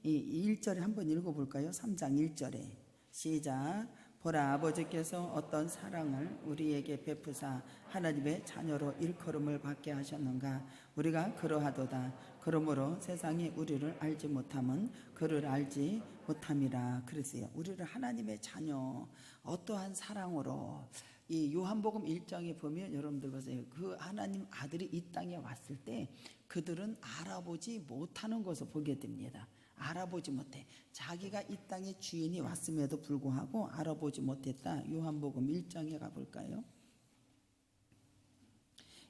이 1절에 한번 읽어볼까요? 3장 1절에 시작. 보라, 아버지께서 어떤 사랑을 우리에게 베푸사 하나님의 자녀로 일컬음을 받게 하셨는가. 우리가 그러하도다. 그러므로 세상이 우리를 알지 못함은 그를 알지 못함이라. 그랬어요. 우리를 하나님의 자녀, 어떠한 사랑으로. 이 요한복음 1장에 보면 여러분들 보세요. 그 하나님 아들이 이 땅에 왔을 때 그들은 알아보지 못하는 것을 보게 됩니다. 알아보지 못해. 자기가 이 땅의 주인이 왔음에도 불구하고 알아보지 못했다. 요한복음 1장에 가볼까요?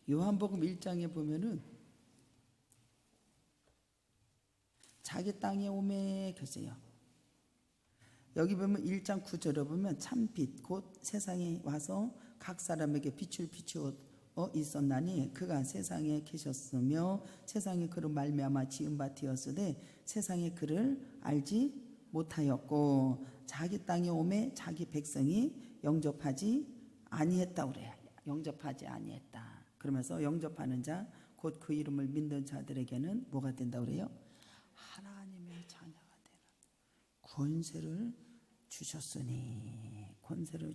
요한복음 1장에 보면은 자기 땅에 오매 계세요. 여기 보면 1장 9절에 보면 참빛 곧 세상에 와서 각 사람에게 빛을 비추어 있었나니 그가 세상에 계셨으며 세상에 그로 말미암아 지은 바 되었으되 세상에 그를 알지 못하였고 자기 땅에 오매 자기 백성이 영접하지 아니했다 그래요. 영접하지 아니했다. 그러면서 영접하는 자 곧 그 이름을 믿는 자들에게는 뭐가 된다 그래요? 하나님의 자녀가 되는 권세를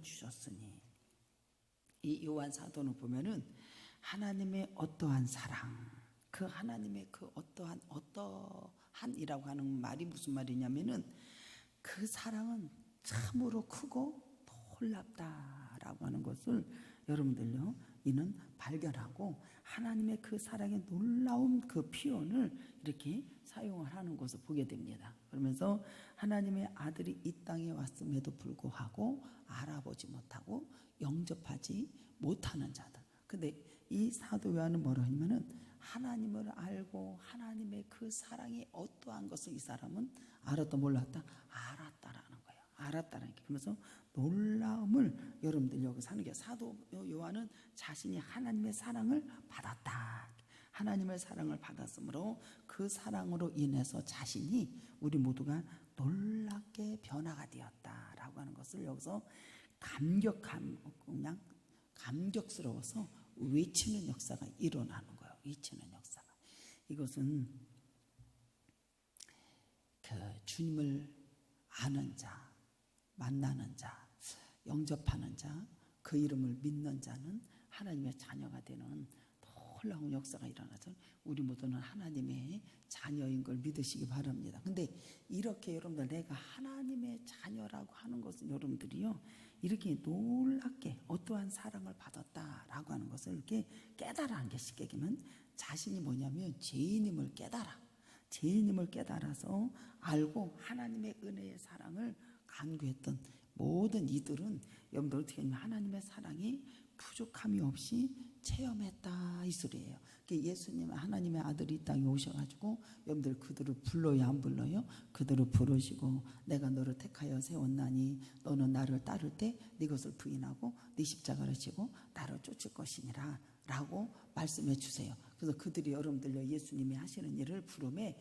주셨으니. 이 요한 사도는 보면은 하나님의 어떠한 사랑, 그 하나님의 그 어떠한이라고 하는 말이 무슨 말이냐면은 그 사랑은 참으로 크고 놀랍다라고 하는 것을 여러분들요 이는 발견하고 하나님의 그 사랑의 놀라운 그 표현을 이렇게 사용을 하는 것을 보게 됩니다. 그러면서 하나님의 아들이 이 땅에 왔음에도 불구하고 알아보지 못하고 영접하지 못하는 자들. 근데 이 사도 요한은 뭐라 하냐면은 하나님을 알고 하나님의 그 사랑이 어떠한 것을 이 사람은 알았다 몰랐다? 알았다라는 거예요. 알았다라는 게. 그러면서 놀라움을 여러분들 여기서 하는 게, 사도 요한은 자신이 하나님의 사랑을 받았다. 하나님의 사랑을 받았으므로 그 사랑으로 인해서 자신이 우리 모두가 놀랍게 변화가 되었다라고 하는 것을 여기서 그냥 감격스러워서 외치는 역사가 일어나는 거예요. 외치는 역사가. 이것은 그 주님을 아는 자, 만나는 자, 영접하는 자, 그 이름을 믿는 자는 하나님의 자녀가 되는 놀라운 역사가 일어나서 우리 모두는 하나님의 자녀인 걸 믿으시기 바랍니다. 근데 이렇게 여러분들 내가 하나님의 자녀라고 하는 것은 여러분들이요 이렇게 놀랍게 어떠한 사랑을 받았다라고 하는 것을 이렇게 깨달아 게 쉽게 얘기하면 자신이 뭐냐면 죄인임을 깨달아서 알고 하나님의 은혜의 사랑을 간구했던 모든 이들은 여러분들 어떻게 하냐면 하나님의 사랑이 부족함이 없이 체험했다 이 소리예요. 예수님 하나님의 아들이 이 땅에 오셔가지고 여러분들 그들을 불러요 안 불러요? 그들을 부르시고 내가 너를 택하여 세웠나니 너는 나를 따를 때 네 것을 부인하고 네 십자가를 지고 나를 쫓을 것이니라 라고 말씀해 주세요. 그래서 그들이 여러분들요 예수님이 하시는 일을 부름에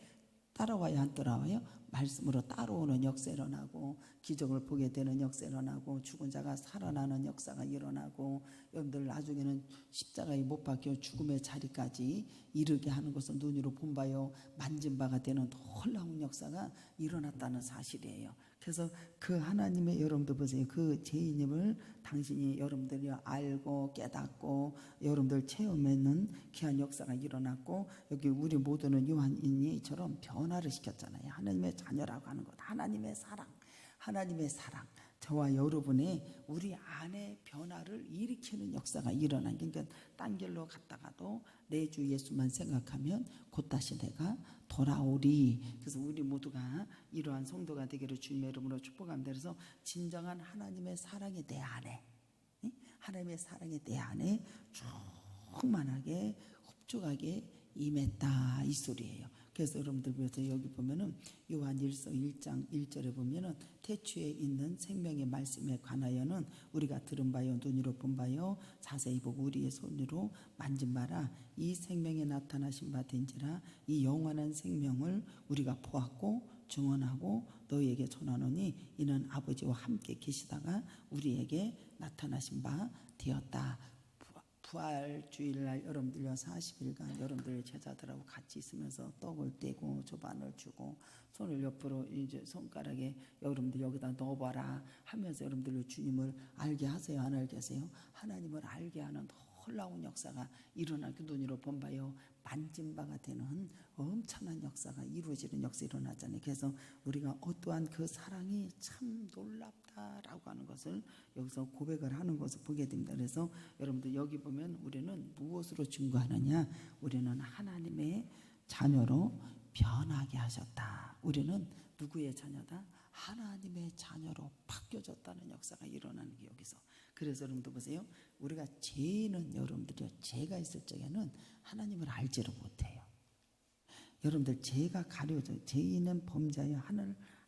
따라와야 안 따라와요? 말씀으로 따라오는 역사 일어나고 기적을 보게 되는 역사 일어나고 죽은 자가 살아나는 역사가 일어나고 여러분들 나중에는 십자가에 못 박혀 죽음의 자리까지 이르게 하는 것을 눈으로 본 바요 만진 바가 되는 놀라운 역사가 일어났다는 사실이에요. 그래서 그 하나님의 여러분들 보세요. 그 죄인임을 당신이 여러분들이 알고 깨닫고 여러분들 체험하는 귀한 역사가 일어났고 여기 우리 모두는 요한이처럼 변화를 시켰잖아요. 하나님의 자녀라고 하는 것, 하나님의 사랑, 저와 여러분의 우리 안에 변화를 일으키는 역사가 일어난 게, 그러니까 딴 길로 갔다가도 내 주 예수만 생각하면 곧 다시 내가 돌아오리. 그래서 우리 모두가 이러한 성도가 되기를 주님의 이름으로 축복합니다. 그래서 진정한 하나님의 사랑이 내 안에, 하나님의 사랑이 내 안에 충만하게 흡족하게 임했다 이 소리예요. 그래서 여러분들 보세요. 여기 보면은 요한일서 1장 1절에 보면은 태초에 있는 생명의 말씀에 관하여는 우리가 들은 바요 눈으로 본 바요 자세히 보고 우리의 손으로 만진 바라. 이 생명에 나타나신 바 된지라. 이 영원한 생명을 우리가 보았고 증언하고 너희에게 전하노니 이는 아버지와 함께 계시다가 우리에게 나타나신 바 되었다. 부활 주일날 여러분들요 40일간 여러분들 제자들하고 같이 있으면서 떡을 떼고 조반을 주고 손을 옆으로 이제 손가락에 여러분들 여기다 넣어봐라 하면서 여러분들 주님을 알게 하세요, 안 알게 하세요? 하나님을 알게 하는 놀라운 역사가 일어나게 눈으로 본 바요 만진 바가 되는 엄청난 역사가 이루어지는 역사 일어나잖아요. 그래서 우리가 어떠한 그 사랑이 참 놀랍다라고 하는 것을 여기서 고백을 하는 것을 보게 됩니다. 그래서 여러분들 여기 보면 우리는 무엇으로 증거하느냐? 우리는 하나님의 자녀로 변하게 하셨다. 우리는 누구의 자녀다? 하나님의 자녀로 바뀌어졌다는 역사가 일어나는 게 여기서. 그래서 여러분들 보세요. 우리가 죄는 여러분들이 죄가 있을 적에는 하나님을 알지를 못해요. 여러분들 죄가 가려져 죄인은 범자여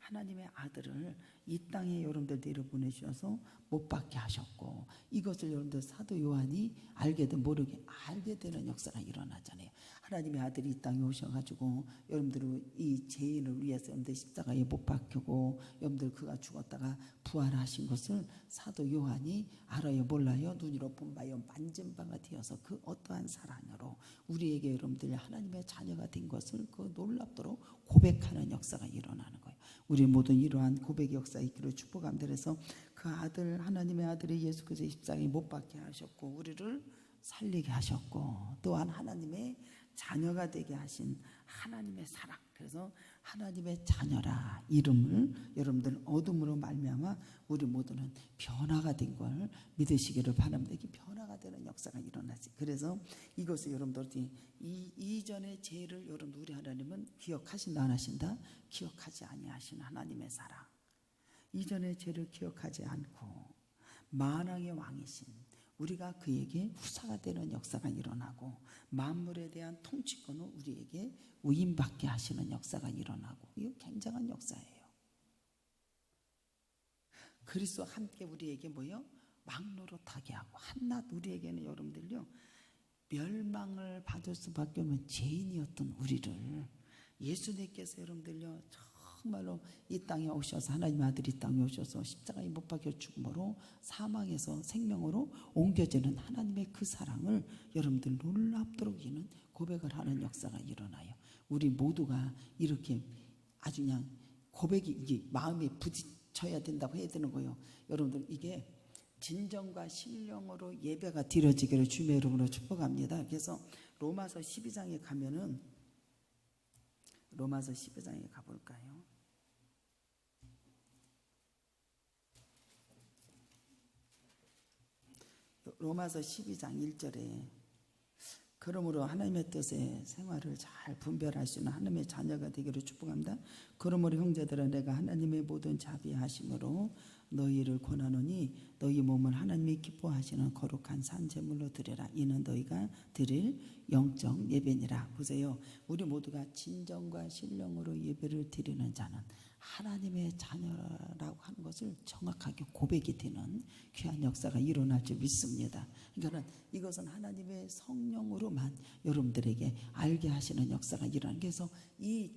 하나님의 아들을 이 땅에 여러분들 내려보내셔서 못 받게 하셨고 이것을 여러분들 사도 요한이 알게든 모르게 알게 되는 역사가 일어나잖아요. 하나님의 아들이 이 땅에 오셔가지고 여러분들 이 죄인을 위해서 여러분들 십자가에 못 박히고 여러분들 그가 죽었다가 부활하신 것을 사도 요한이 알아요 몰라요? 눈으로 본 바요 만진 바가 되어서 그 어떠한 사랑으로 우리에게 여러분들이 하나님의 자녀가 된 것을 그 놀랍도록 고백하는 역사가 일어나는 거예요. 우리 모두 이러한 고백의 역사 있기를 축복합니다. 그래서 그 아들 하나님의 아들이 예수 그리스도의 십자가에 못 박게 하셨고 우리를 살리게 하셨고 또한 하나님의 자녀가 되게 하신 하나님의 사랑. 그래서 하나님의 자녀라 이름을 여러분들 어둠으로 말미암아 우리 모두는 변화가 된 걸 믿으시기를 바랍니다. 이게 변화가 되는 역사가 일어나지. 그래서 이것을 여러분들이 이전의 죄를 여러분 우리 하나님은 기억하신다 안 하신다? 기억하지 아니하신 하나님의 사랑. 이전의 죄를 기억하지 않고 만왕의 왕이신 우리가 그에게 후사가 되는 역사가 일어나고 만물에 대한 통치권을 우리에게 위임받게 하시는 역사가 일어나고 이거 굉장한 역사예요. 그리스도와 함께 우리에게 뭐요? 왕노릇하게 하고 한낱 우리에게는 여러분들요 멸망을 받을 수밖에 없는 죄인이었던 우리를 예수님께서 여러분들요 정말로 이 땅에 오셔서 하나님의 아들이 이 땅에 오셔서 십자가에 못 박혀 죽음으로 사망에서 생명으로 옮겨지는 하나님의 그 사랑을 여러분들 놀랍도록 이는 고백을 하는 역사가 일어나요. 우리 모두가 이렇게 아주 그냥 고백이 이게 마음에 부딪혀야 된다고 해야 되는 거예요. 여러분들 이게 진정과 신령으로 예배가 드려지기를 주님의 이름으로 축복합니다. 그래서 로마서 12장에 가면은 로마서 12장에 가볼까요? 로마서 12장 1절에 그러므로 하나님의 뜻에 생활을 잘 분별할 수 있는 하나님의 자녀가 되기를 축복합니다. 그러므로 형제들아 내가 하나님의 모든 자비하심으로 너희를 권하노니 너희 몸을 하나님이 기뻐하시는 거룩한 산 제물로 드리라. 이는 너희가 드릴 영적 예배니라. 보세요. 우리 모두가 진정과 신령으로 예배를 드리는 자는 하나님의 자녀라고 하는 것을 정확하게 고백이 되는 귀한 역사가 일어날 줄 믿습니다. 그러니까 이것은 하나님의 성령으로만 여러분들에게 알게 하시는 역사가 일어나는. 그래서 이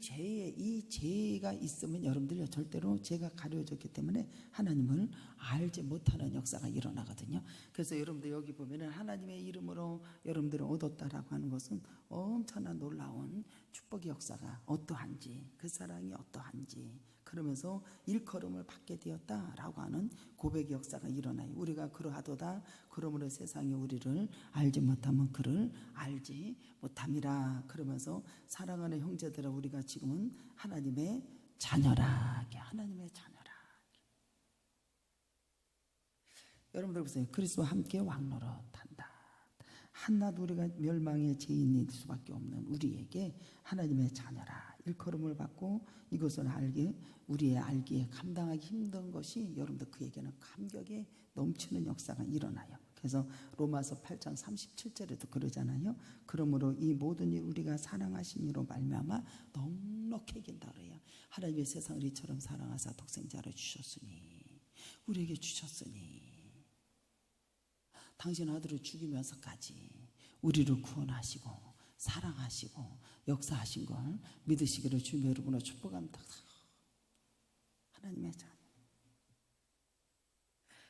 죄가 있으면 여러분들이 절대로 죄가 가려졌기 때문에 하나님을 알지 못하는 역사가 일어나거든요. 그래서 여러분들 여기 보면은 하나님의 이름으로 여러분들을 얻었다라고 하는 것은 엄청난 놀라운 축복의 역사가 어떠한지 그 사랑이 어떠한지 그러면서 일컬음을 받게 되었다라고 하는 고백의 역사가 일어나요. 우리가 그러하도다 그러므로 세상이 우리를 알지 못하면 그를 알지 못함이라. 그러면서 사랑하는 형제들아 우리가 지금은 하나님의 자녀라. 하나님의 자녀라. 여러분들 보세요. 그리스도와 함께 왕노릇한다. 한낱 우리가 멸망의 죄인일 수밖에 없는 우리에게 하나님의 자녀라. 일컬음을 받고 이것을 알게 우리의 알기에 감당하기 힘든 것이 여러분들 그에게는 감격에 넘치는 역사가 일어나요. 그래서 로마서 8장 37절에도 그러잖아요. 그러므로 이 모든 일 우리가 사랑하신 이로 말미암아 넉넉히 이긴다 그래요. 하나님의 세상을 이처럼 사랑하사 독생자를 주셨으니 우리에게 주셨으니 당신 아들을 죽이면서까지 우리를 구원하시고 사랑하시고 역사하신 걸 믿으시기를 주님의 이름으로 축복합니다. 하나님의 자녀.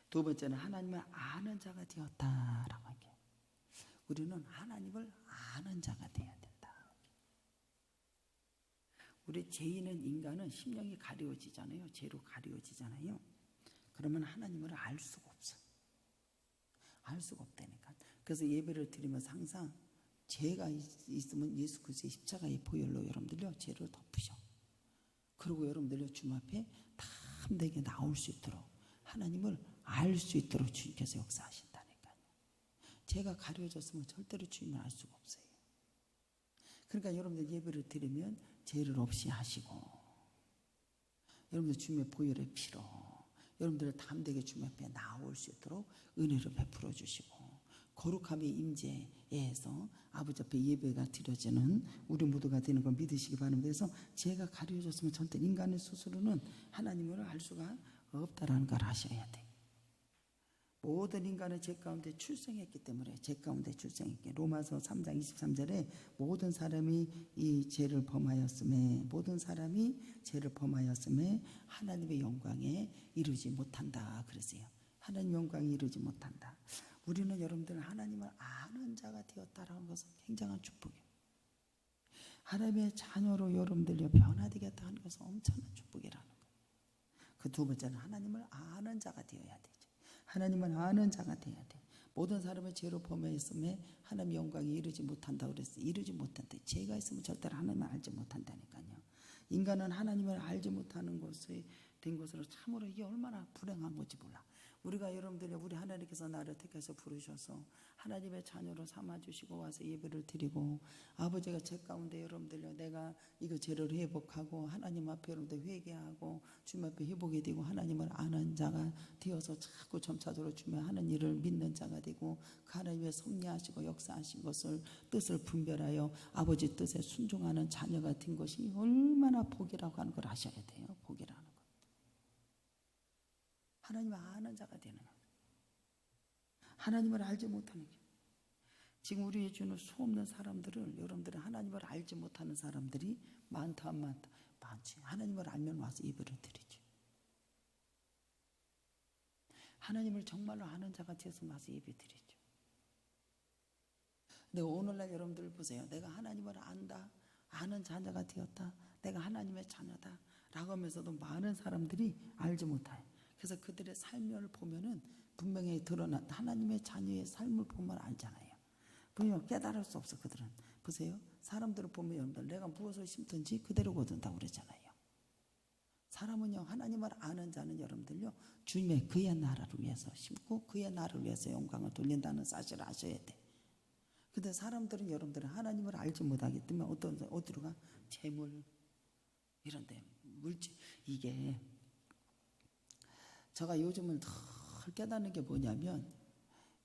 두 번째는 하나님을 아는 자가 되었다라고 하게. 우리는 하나님을 아는 자가 되어야 된다. 우리 죄인은 인간은 심령이 가려워지잖아요. 죄로 가려워지잖아요. 그러면 하나님을 알 수가 없어. 알 수가 없다니까. 그래서 예배를 드리면서 항상 죄가 있으면 예수 그리스도의 십자가의 보혈로 여러분들요 죄를 덮으셔. 그리고 여러분들요 주님 앞에 담대하게 나올 수 있도록 하나님을 알 수 있도록 주님께서 역사하신다니까요. 죄가 가려졌으면 절대로 주님을 알 수가 없어요. 그러니까 여러분들 예배를 드리면 죄를 없이 하시고 여러분들 주님의 보혈의 피로 여러분들을 담대하게 주님 앞에 나올 수 있도록 은혜를 베풀어 주시고 거룩함의 임재에서 아버지 앞에 예배가 드려지는 우리 모두가 되는 걸 믿으시기 바랍니다. 그래서 죄가 가려졌으면 절대 인간의 스스로는 하나님을 알 수가 없다라는 걸 아셔야 돼. 모든 인간은 죄 가운데 출생했기 때문에 죄 가운데 출생했기. 로마서 3장 23절에 모든 사람이 이 죄를 범하였음에 모든 사람이 죄를 범하였음에 하나님의 영광에 이르지 못한다 그랬어요. 하나님 영광에 이르지 못한다. 우리는 여러분들 하나님을 아는 자가 되었다라는 것은 굉장한 축복이에요. 하나님의 자녀로 여러분들이 변화되겠다 하는 것은 엄청난 축복이라는 거예요. 그 두 번째는 하나님을 아는 자가 되어야 되죠. 하나님을 아는 자가 되어야 돼. 모든 사람의 죄로 범하였음에 하나님 영광에 이르지 못한다고 그랬어요. 이르지 못한다. 죄가 있으면 절대로 하나님을 알지 못한다니까요. 인간은 하나님을 알지 못하는 것에 된 것으로 참으로 이게 얼마나 불행한 건지 몰라. 우리가 여러분들이 우리 하나님께서 나를 택해서 부르셔서 하나님의 자녀로 삼아주시고 와서 예배를 드리고 아버지가 죄 가운데 여러분들요 내가 이거 죄를 회복하고 하나님 앞에 여러분들 회개하고 주님 앞에 회복이 되고 하나님을 아는 자가 되어서 자꾸 점차적으로 주님 하는 일을 믿는 자가 되고 그 하나님의 섭리하시고 역사하신 것을 뜻을 분별하여 아버지 뜻에 순종하는 자녀가 된 것이 얼마나 복이라고 하는 걸 아셔야 돼요. 복이라는 것. 하나님을 아는 자가 되는 거예요. 하나님을 알지 못하는 게. 지금 우리의 주는 수없는 사람들을 여러분들은 하나님을 알지 못하는 사람들이 많다 안 많다? 많지. 하나님을 알면 와서 예배를 드리지. 하나님을 정말로 아는 자가 되어서 와서 예배 드리죠. 근데 오늘날 여러분들 보세요. 내가 하나님을 안다. 아는 자녀가 되었다. 내가 하나님의 자녀다. 라고 하면서도 많은 사람들이 알지 못해요. 그래서 그들의 삶을 보면은 분명히 드러난 하나님의 자녀의 삶을 보면 알잖아요. 분명 깨달을 수 없어 그들은. 보세요. 사람들을 보면 여러분들 내가 무엇을 심든지 그대로 거둔다고 그러잖아요. 사람은요 하나님을 아는 자는 여러분들요 주님의 그의 나라를 위해서 심고 그의 나라를 위해서 영광을 돌린다는 사실을 아셔야 돼. 근데 사람들은 여러분들은 하나님을 알지 못하기 때문에 어디로 가? 재물 이런데 물질 이게 제가 요즘은 더 깨닫는 게 뭐냐면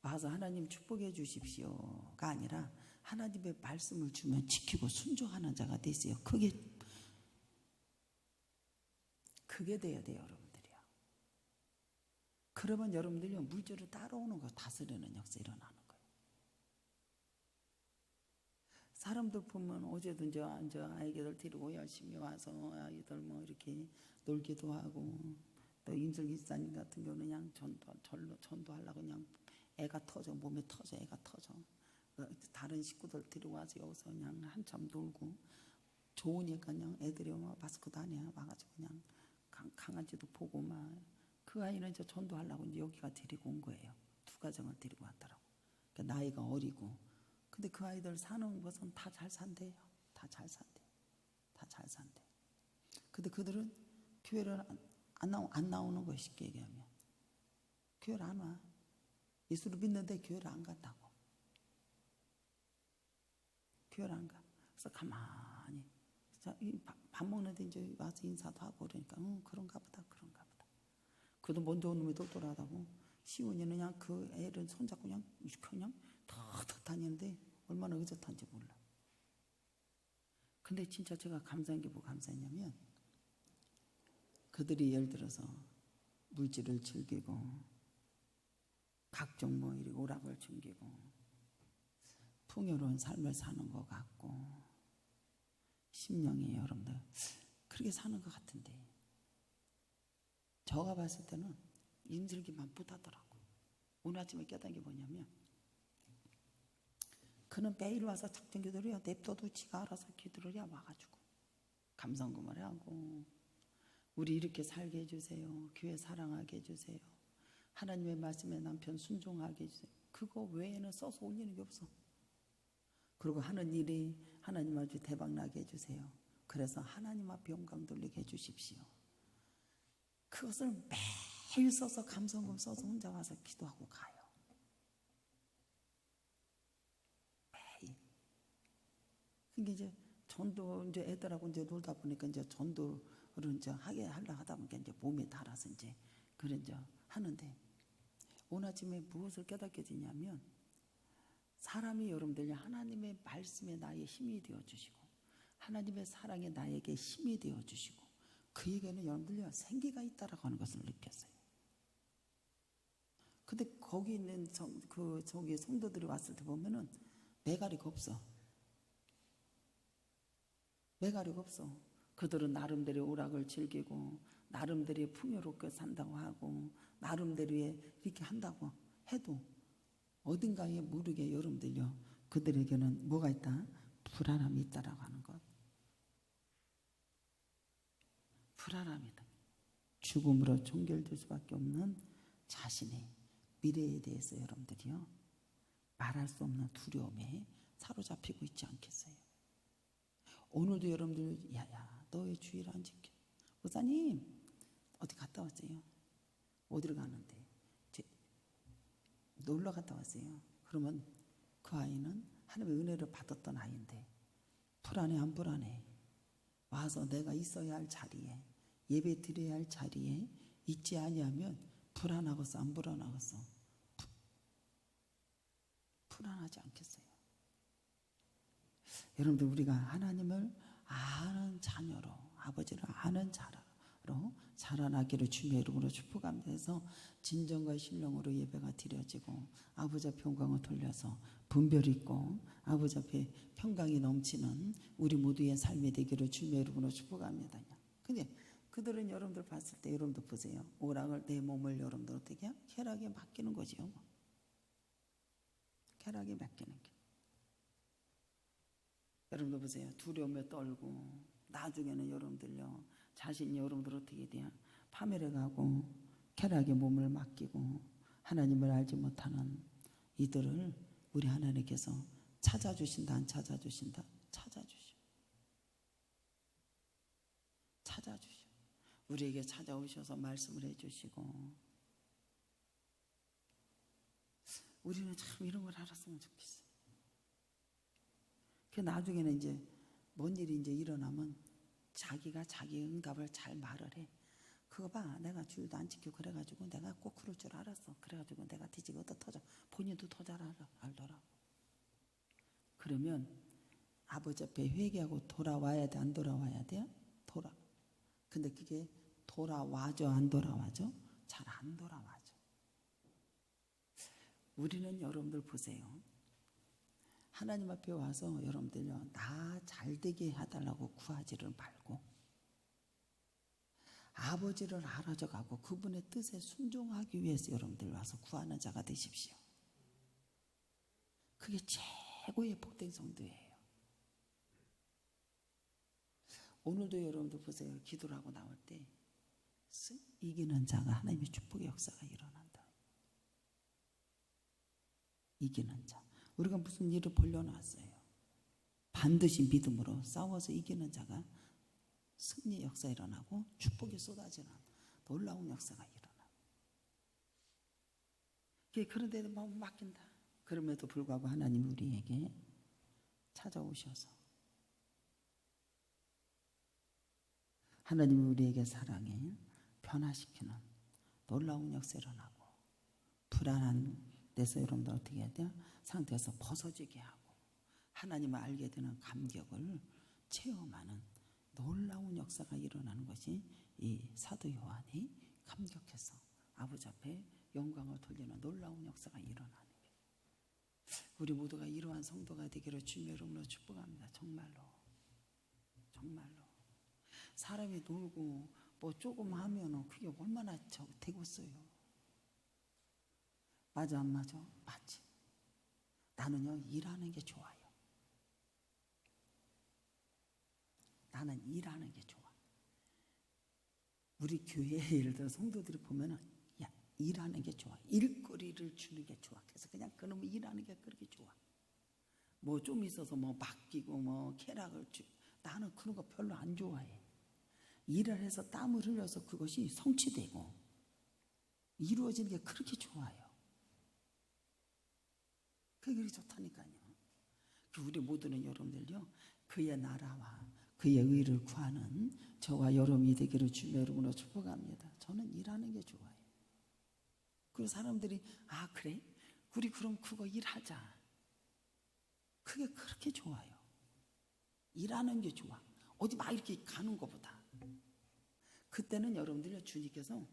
와서 하나님 축복해 주십시오가 아니라 하나님의 말씀을 주면 지키고 순종하는 자가 되세요. 그게 돼야 돼요 여러분들이요. 그러면 여러분들이요 물질을 따라오는 거 다스리는 역사 일어나는 거예요. 사람들 보면 어제도 이제 아이들 데리고 열심히 와서 아이들 뭐 이렇게 놀기도 하고 또 임슬기 집사님 같은 경우는 그냥 전도하려고 그냥 애가 터져 몸에 터져 애가 터져 다른 식구들 데리고 와서 여기서 그냥 한참 놀고 좋으니까 그냥 애들이 막 마스크도 안 해 와가지고 그냥 강아지도 보고 막 그 아이는 이제 전도하려고 이제 여기가 데리고 온 거예요. 두 가정을 데리고 왔더라고. 그러니까 나이가 어리고 근데 그 아이들 사는 것은 다 잘 산대요. 다 잘 산대. 다 잘 산대. 근데 그들은 교회를 안 나오는 거예요. 쉽게 얘기하면 교회를 안 와. 예수를 믿는데 교회를 안 간다고. 교회를 안 가. 그래서 가만히 밥 먹는데 이제 와서 인사도 하고 그러니까 그런가 보다. 그래도 먼저 온 놈이 똘똘하다고. 시온이는 그냥 그 애를 손잡고 그냥 턱턱 다니는데 얼마나 의젓한지 몰라. 근데 진짜 제가 감사한 게 뭐 감사했냐면 그들이 예를 들어서 물질을 즐기고 각종 뭐 이렇게 오락을 즐기고 풍요로운 삶을 사는 것 같고 심령이 여러분들 그렇게 사는 것 같은데 저가 봤을 때는 임슬기만 못하더라고. 오늘 아침에 깨달은 게 뭐냐면 그는 매일 와서 작정 기도를 해요. 냅둬도 지가 알아서 기도를 해 와가지고 감성금을 하고 우리 이렇게 살게 해주세요. 교회 사랑하게 해주세요. 하나님의 말씀에 남편 순종하게 해주세요. 그거 외에는 써서 올리는 게 없어. 그리고 하는 일이 하나님 아주 대박나게 해주세요. 그래서 하나님 앞에 영광 돌리게 해주십시오. 그것을 매일 써서 감성금 써서 혼자 와서 기도하고 가요. 매일. 그게 이제 전도 이제 애들하고 이제 놀다 보니까 이제 전도를 이제 하게 하려 하다 보니까 이제 몸에 달아서 이제 그래 이제 하는데 오늘 아침에 무엇을 깨닫게 되냐면 사람이 여러분들이 하나님의 말씀에 나의 힘이 되어 주시고 하나님의 사랑에 나에게 힘이 되어 주시고 그에게는 여러분들이 생기가 있다라고 하는 것을 느꼈어요. 근데 거기 있는 저기 성도들이 왔을 때 보면은 매가리가 없어. 매가리가 없어. 그들은 나름대로 오락을 즐기고 나름대로 풍요롭게 산다고 하고 나름대로 이렇게 한다고 해도 어딘가에 모르게 여러분들요 그들에게는 뭐가 있다? 불안함이 있다라고 하는 것. 불안함이다. 죽음으로 종결될 수밖에 없는 자신의 미래에 대해서 여러분들이요 말할 수 없는 두려움에 사로잡히고 있지 않겠어요? 오늘도 여러분들 야야 너 왜 주일 안 지켜? 목사님 어디 갔다 왔어요? 어디를 가는데? 놀러 갔다 왔어요. 그러면 그 아이는 하나님의 은혜를 받았던 아이인데 불안해 안 불안해? 와서 내가 있어야 할 자리에 예배 드려야 할 자리에 있지 아니하면 불안하겠어 안 불안하겠어? 불안하지 않겠어요? 여러분들 우리가 하나님을 아는 자녀로 아버지를 아는 자로 자라나기를 주님의 이름으로 축복하면서 진정과 신령으로 예배가 드려지고 아버지 앞에 영광을 돌려서 분별 있고 아버지 앞에 평강이 넘치는 우리 모두의 삶이 되기를 주님의 이름으로 축복합니다. 근데 그들은 여러분들 봤을 때 여러분들 보세요. 오락을 내 몸을 여러분들 어떻게 해요? 쾌락에 맡기는 거지요. 쾌락에 맡기는 게. 여러분들 보세요. 두려움에 떨고 나중에는 여러분들요 자신이 여러분들 어떻게 돼요? 파멸해 가고 쾌락에 몸을 맡기고 하나님을 알지 못하는 이들을 우리 하나님께서 찾아주신다 안 찾아주신다? 찾아주셔. 찾아주셔. 우리에게 찾아오셔서 말씀을 해주시고 우리는 참 이런 걸 알았으면 좋겠어요. 그 나중에는 이제 뭔 일이 이제 일어나면 자기가 자기 응답을 잘 말을 해. 그거 봐 내가 주일도 안 지키고 그래가지고 내가 꼭 그럴 줄 알았어. 그래가지고 내가 뒤지고 또 터져. 본인도 더 잘 알더라고. 그러면 아버지 앞에 회개하고 돌아와야 돼 안 돌아와야 돼요? 근데 그게 돌아와죠 안 돌아와죠? 잘 안 돌아와죠. 우리는 여러분들 보세요. 하나님 앞에 와서 여러분들요 나 잘되게 해달라고 구하지를 말고 아버지를 알아져가고 그분의 뜻에 순종하기 위해서 여러분들 와서 구하는 자가 되십시오. 그게 최고의 복된 성도예요. 오늘도 여러분들 보세요. 기도를 하고 나올 때 이기는 자가 하나님의 축복의 역사가 일어난다. 이기는 자. 우리가 무슨 일을 벌려놨어요. 반드시 믿음으로 싸워서 이기는 자가 승리의 역사 일어나고 축복이 쏟아지는 놀라운 역사가 일어나고 그런데도 마음 맡긴다. 그럼에도 불구하고 하나님 우리에게 찾아오셔서 하나님이 우리에게 사랑해 변화시키는 놀라운 역사 일어나고 불안한 데서 여러분들 어떻게 해야 돼요? 상태에서 벗어지게 하고 하나님을 알게 되는 감격을 체험하는 놀라운 역사가 일어나는 것이 이 사도 요한이 감격해서 아버지 앞에 영광을 돌리는 놀라운 역사가 일어나는 거예요. 우리 모두가 이러한 성도가 되기를 주님의 이름으로 축복합니다. 정말로 사람이 놀고 뭐 조금 하면은 그게 얼마나 되겠어요. 맞아 안 맞아? 맞지. 나는요, 일하는 게 좋아요. 나는 일하는 게 좋아. 우리 교회에 예를 들어 성도들이 보면은 야, 일하는 게 좋아. 일거리를 주는 게 좋아. 그래서 그냥 그놈 일하는 게 그렇게 좋아. 뭐 좀 있어서 뭐 맡기고 뭐 쾌락을 나는 그런 거 별로 안 좋아해. 일을 해서 땀을 흘려서 그것이 성취되고 이루어지는 게 그렇게 좋아요. 그게 좋다니까요. 우리 모두는 여러분들요, 그의 나라와 그의 의를 구하는 저와 여러분이 되기를 주님의 이름으로 축복합니다. 저는 일하는 게 좋아요. 그리고 사람들이 아 그래? 우리 그럼 그거 일하자. 그게 그렇게 좋아요. 일하는 게 좋아. 어디 막 이렇게 가는 것보다. 그때는 여러분들요, 주님께서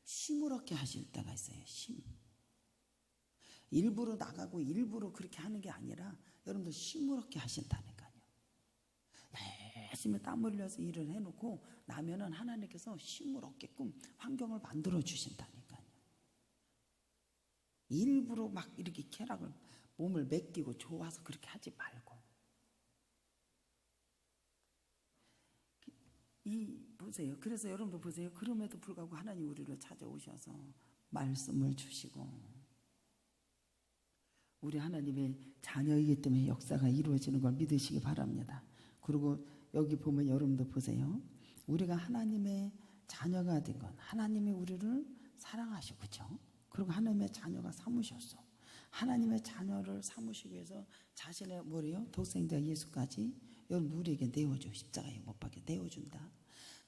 힘을 얻게 하실 때가 있어요. 힘. 일부러 나가고 일부러 그렇게 하는 게 아니라 여러분들 힘을 얻게 하신다니까요. 열심히 땀 흘려서 일을 해놓고 나면은 하나님께서 힘을 얻게끔 환경을 만들어 주신다니까요. 일부러 막 이렇게 쾌락을 몸을 맡기고 좋아서 그렇게 하지 말고. 보세요. 그래서 여러분도 보세요. 그럼에도 불구하고 하나님 우리를 찾아오셔서 말씀을 주시고 우리 하나님의 자녀이기 때문에 역사가 이루어지는 걸 믿으시기 바랍니다. 그리고 여기 보면 여러분도 보세요. 우리가 하나님의 자녀가 된 건 하나님이 우리를 사랑하시고 그렇죠? 그리고 하나님의 자녀가 삼으셨어. 하나님의 자녀를 삼으시기 위해서 자신의 뭐래요? 독생자 예수까지 여러분 우리에게 내어줘. 십자가에 못 박혀 내어준다.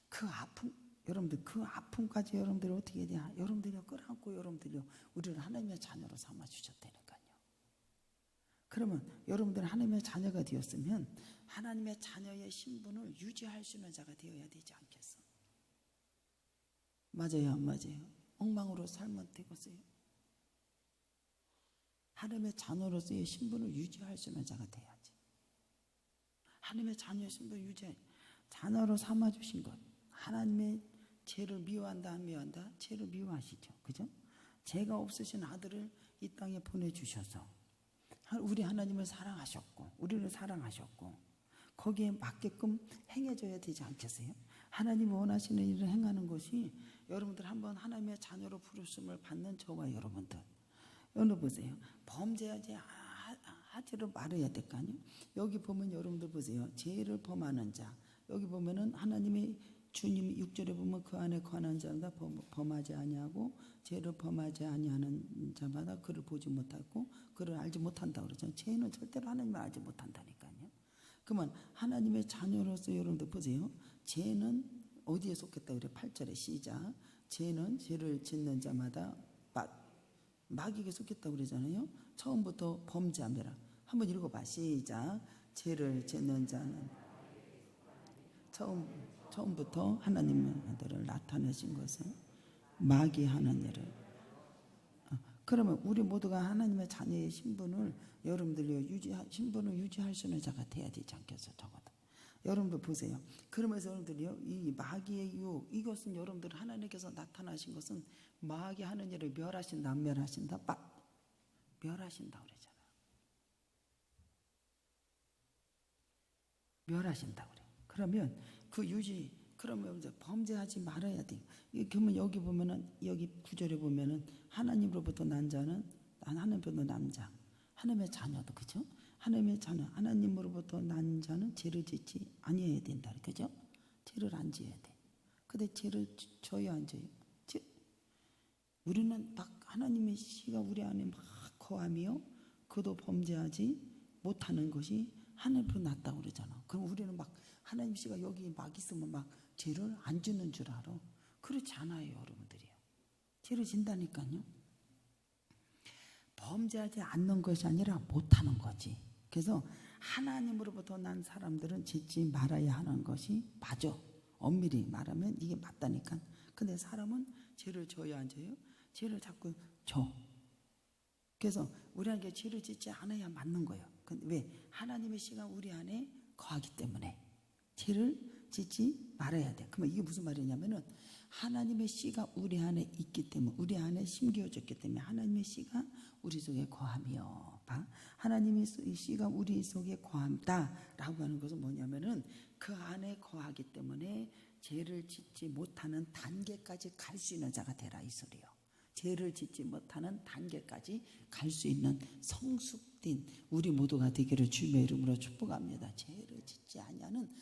그 아픔, 여러분들 그 아픔까지 여러분들이 어떻게 해야 되냐? 여러분들이 끌어안고 여러분들이 우리를 하나님의 자녀로 삼아주셨다니까요. 그러면 여러분들 하나님의 자녀가 되었으면 하나님의 자녀의 신분을 유지할 수 있는 자가 되어야 되지 않겠어? 맞아요, 안 맞아요? 엉망으로 살면 되겠어요? 하나님의 자녀로서의 신분을 유지할 수 있는 자가 돼야지. 하나님의 자녀의 신분을 유지해 자녀로 삼아주신 것. 하나님의 죄를 미워한다 안 미워한다? 죄를 미워하시죠. 그죠? 죄가 없으신 아들을 이 땅에 보내주셔서 우리 하나님을 사랑하셨고 우리를 사랑하셨고 거기에 맞게끔 행해줘야 되지 않겠어요? 하나님이 원하시는 일을 행하는 것이 여러분들 한번 하나님의 자녀로 부르심을 받는 저와 여러분들 보세요. 범죄하지 하지를 말아야 될 거 아니에요. 여기 보면 여러분들 보세요. 죄를 범하는 자 여기 보면은 하나님의 주님 6절에 보면 그 안에 거하는 자마다 범하지 아니하고 죄를 범하지 아니하는 자마다 그를 보지 못하고 그를 알지 못한다 그러죠. 죄는 절대로 하나님을 알지 못한다니까요. 그러면 하나님의 자녀로서 여러분들 보세요. 죄는 어디에 속했다 그래? 8절에 시작. 죄는 죄를 짓는 자마다 마귀에게 속했다고 그러잖아요. 처음부터 범죄함이라. 한번 읽어봐. 시작. 죄를 짓는 자는 처음부터 하나님을 나타내신 것은 마귀 하는 일을. 그러면 우리 모두가 하나님의 자녀의 신분을 여러분들이 신분을 유지할 수 있는 자가 돼야 되지 않겠어요? 적어도. 여러분들 보세요. 그러면서 여러분들이요, 이 마귀의 유혹, 이것은 여러분들 하나님께서 나타나신 것은 마귀 하는 일을 멸하신다, 안 멸하신다? 멸하신다 그러잖아요. 멸하신다 그래. 그러면 그 그러면 이제 범죄하지 말아야 돼. 그러면 여기 보면은 여기 9절에 보면은 하나님으로부터 난 자는 하나님으로부터 난 자, 하나님의 자녀도 그죠? 하나님의 자녀, 하나님으로부터 난 자는 죄를 짓지 아니해야 된다, 그죠? 죄를 안 지어야 돼. 근데 죄를 져야 안 져요? 우리는 막 하나님의 씨가 우리 안에 막 거하며 그도 범죄하지 못하는 것이 하늘로 났다고 그러잖아. 그럼 우리는 막 하나님 씨가 여기 막 있으면 막 죄를 안 짓는 줄 알아. 그렇지 않아요, 여러분들이요. 죄를 진다니까요. 범죄하지 않는 것이 아니라 못하는 거지. 그래서 하나님으로부터 난 사람들은 짓지 말아야 하는 것이 맞아. 엄밀히 말하면 이게 맞다니까. 근데 사람은 죄를 져야 안 져요? 죄를 자꾸 져. 그래서 우리에게 죄를 짓지 않아야 맞는 거예요. 근데 왜? 하나님의 씨가 우리 안에 거하기 때문에 죄를 짓지 말아야 돼. 그러면 이게 무슨 말이냐면은 하나님의 씨가 우리 안에 있기 때문에, 우리 안에 심겨졌기 때문에 하나님의 씨가 우리 속에 거함이요. 봐. 하나님의 씨가 우리 속에 거함다라고 하는 것은 뭐냐면은 그 안에 거하기 때문에 죄를 짓지 못하는 단계까지 갈 수 있는 자가 되라 이 소리요. 죄를 짓지 못하는 단계까지 갈 수 있는 성숙된 우리 모두가 되기를 주님의 이름으로 축복합니다. 죄를 짓지 아니하는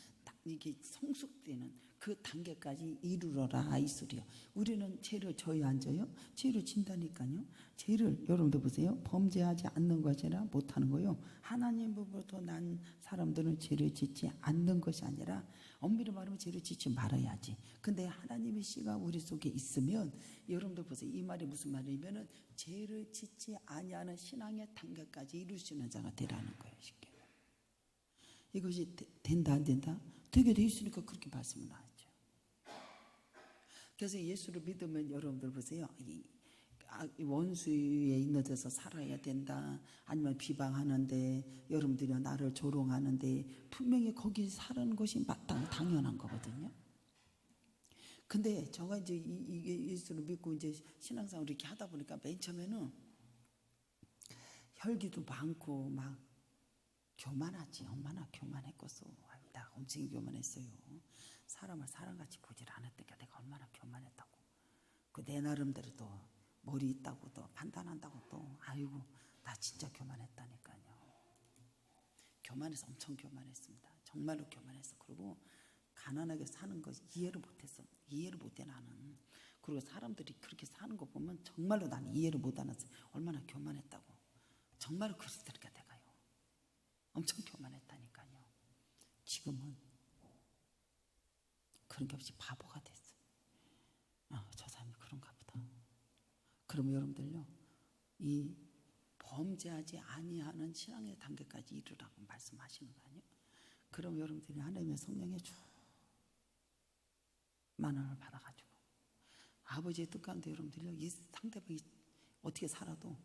이게 성숙되는 그 단계까지 이르러라 이 소리요. 우리는 죄를 져야 안 져요? 죄를 진다니까요. 죄를 여러분들 보세요. 범죄하지 않는 것이라 못하는 거요. 하나님으로부터 난 사람들은 죄를 짓지 않는 것이 아니라 엄밀히 말하면 죄를 짓지 말아야지. 근데 하나님의 씨가 우리 속에 있으면 여러분들 보세요. 이 말이 무슨 말이냐면은 죄를 짓지 아니하는 신앙의 단계까지 이룰 수 있는 자가 되라는 거예요. 쉽게. 이것이 된다 안 된다? 되게 돼 있으니까 그렇게 말씀을 나왔죠. 그래서 예수를 믿으면 여러분들 보세요. 이 원수에 있는 데서 살아야 된다. 아니면 비방하는데 여러분들이 나를 조롱하는데 분명히 거기 사는 것이 당연한 거거든요. 근데 제가 이제 이게 예수를 믿고 이제 신앙생활을 이렇게 하다 보니까 맨 처음에는 혈기도 많고 막 교만하지. 얼마나 교만했겠어. 나 엄청 교만했어요. 사람을 사람같이 보질 않았다니까 내가 얼마나 교만했다고. 그 내 나름대로 또 머리 있다고 또 판단한다고 또 아이고 나 진짜 교만했다니까요. 교만해서 엄청 교만했습니다. 정말로 교만했어. 그리고 가난하게 사는 거 이해를 못했어. 이해를 못해 나는. 그리고 사람들이 그렇게 사는 거 보면 정말로 나는 이해를 못하는 얼마나 교만했다고. 정말로 그랬으니까 내가요. 엄청 교만했다니까요. 지금은 그런 게 없이 바보가 됐어. 저 사람이 그런가 보다. 그러면 여러분들요, 이 범죄하지 아니하는 신앙의 단계까지 이르라고 말씀하시는 거 아니에요? 그럼 여러분들이 하나님의 성령의 주 만원을 받아가지고 아버지의 뜻 가운데 여러분들요, 이 상대방이 어떻게 살아도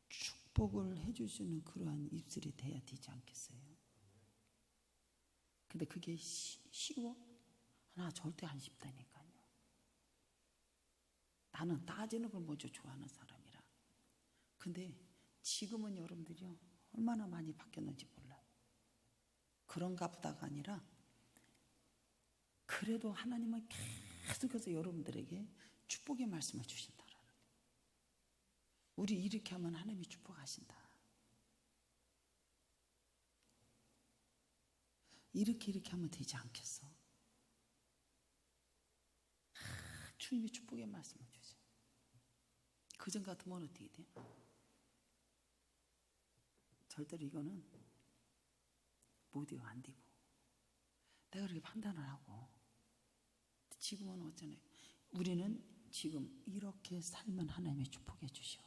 축복을 해줄 수 있는 그러한 입술이 돼야 되지 않겠어요? 근데 그게 쉬워? 나 절대 안 쉽다니까요. 나는 따지는 걸 먼저 좋아하는 사람이라. 근데 지금은 여러분들이요, 얼마나 많이 바뀌었는지 몰라요. 그런가 보다가 아니라 그래도 하나님은 계속해서 여러분들에게 축복의 말씀을 주신다라는 거예요. 우리 이렇게 하면 하나님이 축복하신다. 이렇게 하면 되지 않겠어? 주님이 축복의 말씀을 주세요. 그전 같으면 어떻게 돼? 절대로 이거는 못해요. 안 되고 내가 그렇게 판단을 하고. 지금은 어쩌네. 우리는 지금 이렇게 살면 하나님의 축복해 주셔.